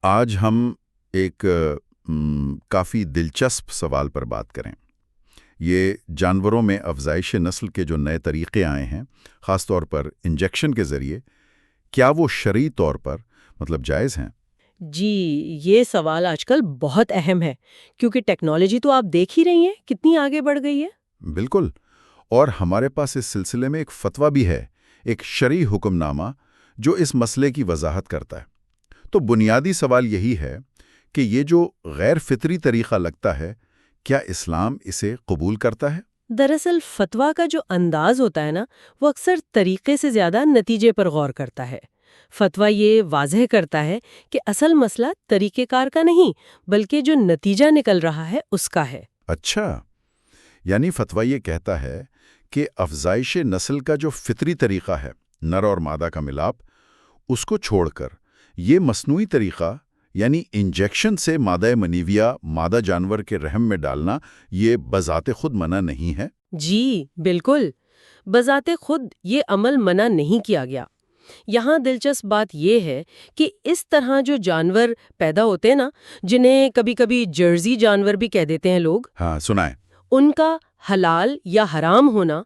آج ہم ایک کافی دلچسپ سوال پر بات کریں۔ یہ جانوروں میں افزائش نسل کے جو نئے طریقے آئے ہیں، خاص طور پر انجیکشن کے ذریعے، کیا وہ شرعی طور پر جائز ہیں؟ جی، یہ سوال آج کل بہت اہم ہے کیونکہ ٹیکنالوجی تو آپ دیکھ ہی رہی ہیں کتنی آگے بڑھ گئی ہے۔ بالکل، اور ہمارے پاس اس سلسلے میں ایک فتویٰ بھی ہے، ایک شرعی حکم نامہ جو اس مسئلے کی وضاحت کرتا ہے۔ تو بنیادی سوال یہی ہے کہ یہ جو غیر فطری طریقہ لگتا ہے، کیا اسلام اسے قبول کرتا ہے؟ دراصل فتویٰ کا جو انداز ہوتا ہے نا، وہ اکثر طریقے سے زیادہ نتیجے پر غور کرتا ہے۔ فتویٰ یہ واضح کرتا ہے کہ اصل مسئلہ طریقہ کار کا نہیں بلکہ جو نتیجہ نکل رہا ہے اس کا ہے۔ اچھا، یعنی فتویٰ یہ کہتا ہے کہ افزائش نسل کا جو فطری طریقہ ہے، نر اور مادہ کا ملاپ، اس کو چھوڑ کر یہ مصنوعی طریقہ یعنی انجیکشن سے مادہ منیویہ مادہ جانور کے رحم میں ڈالنا، یہ بذات خود منع نہیں ہے؟ جی بالکل، بذات خود یہ عمل منع نہیں کیا گیا۔ یہاں دلچسپ بات یہ ہے کہ اس طرح جو جانور پیدا ہوتے ہیں نا، جنہیں کبھی کبھی جرسی جانور بھی کہہ دیتے ہیں لوگ، ہاں سنائیں۔ ان کا حلال یا حرام ہونا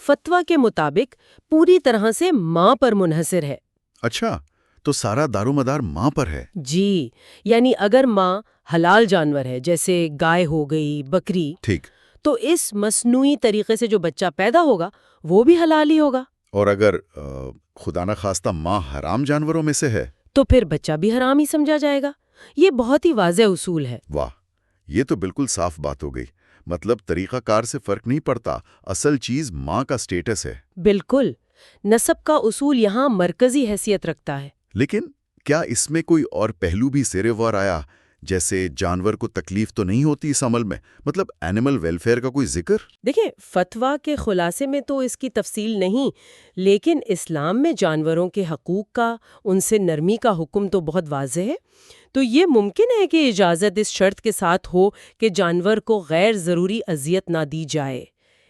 فتویٰ کے مطابق پوری طرح سے ماں پر منحصر ہے۔ اچھا، تو سارا دارومدار ماں پر ہے؟ جی، یعنی اگر ماں حلال جانور ہے جیسے گائے ہو گئی، بکری، ٹھیک۔ تو اس مصنوعی طریقے سے جو بچہ پیدا ہوگا وہ بھی حلال ہی ہوگا۔ اور اگر خدا نخواستہ ماں حرام جانوروں میں سے ہے؟ تو پھر بچہ بھی حرام ہی سمجھا جائے گا۔ یہ بہت ہی واضح اصول ہے۔ واہ، یہ تو بالکل صاف بات ہو گئی۔ طریقہ کار سے فرق نہیں پڑتا، اصل چیز ماں کا سٹیٹس ہے۔ بالکل، نسب کا اصول یہاں مرکزی حیثیت رکھتا ہے۔ لیکن کیا اس میں کوئی اور پہلو بھی زیر غور آیا؟ جیسے جانور کو تکلیف تو نہیں ہوتی اس عمل میں؟ اینیمل ویلفیئر کا کوئی ذکر؟ دیکھیں، فتویٰ کے خلاصے میں تو اس کی تفصیل نہیں، لیکن اسلام میں جانوروں کے حقوق کا، ان سے نرمی کا حکم تو بہت واضح ہے۔ تو یہ ممکن ہے کہ اجازت اس شرط کے ساتھ ہو کہ جانور کو غیر ضروری اذیت نہ دی جائے۔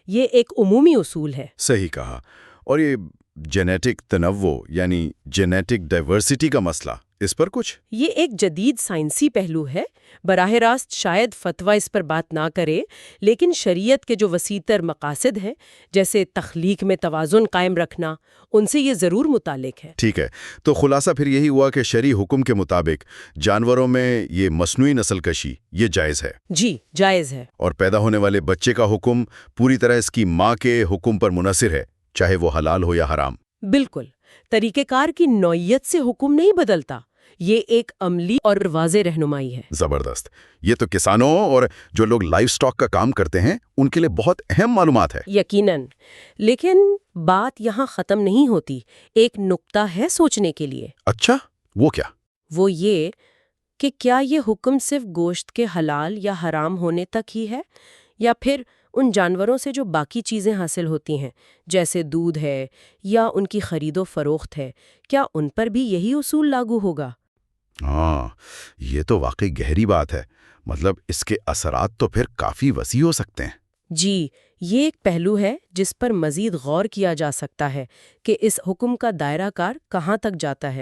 یہ ایک عمومی اصول ہے۔ صحیح کہا۔ اور یہ جینیٹک تنوع یعنی جینیٹک ڈائیورسٹی کا مسئلہ، اس پر کچھ؟ یہ ایک جدید سائنسی پہلو ہے۔ براہ راست شاید فتویٰ اس پر بات نہ کرے، لیکن شریعت کے جو وسیع تر مقاصد ہیں، جیسے تخلیق میں توازن قائم رکھنا، ان سے یہ ضرور متعلق ہے۔ ٹھیک ہے، تو خلاصہ پھر یہی ہوا کہ شرعی حکم کے مطابق جانوروں میں یہ مصنوعی نسل کشی یہ جائز ہے؟ جی، جائز ہے۔ اور پیدا ہونے والے بچے کا حکم پوری طرح اس کی ماں کے حکم پر منحصر ہے، چاہے وہ حلال ہو یا حرام؟ بالکل، طریقہ کار کی نوعیت سے حکم نہیں بدلتا۔ یہ ایک عملی اور واضح رہنمائی ہے۔ زبردست۔ یہ تو کسانوں اور جو لوگ لائف سٹاک کا کام کرتے ہیں ان کے لیے بہت اہم معلومات ہے۔ یقیناً، لیکن بات یہاں ختم نہیں ہوتی۔ ایک نقطہ ہے سوچنے کے لیے۔ اچھا، وہ کیا؟ وہ یہ کہ کیا یہ حکم صرف گوشت کے حلال یا حرام ہونے تک ہی ہے، یا پھر ان جانوروں سے جو باقی چیزیں حاصل ہوتی ہیں جیسے دودھ ہے یا ان کی خرید و فروخت ہے، کیا ان پر بھی یہی اصول لاگو ہوگا؟ ہاں، یہ تو واقعی گہری بات ہے۔ اس کے اثرات تو پھر کافی وسیع ہو سکتے ہیں۔ جی، یہ ایک پہلو ہے جس پر مزید غور کیا جا سکتا ہے کہ اس حکم کا دائرہ کار کہاں تک جاتا ہے۔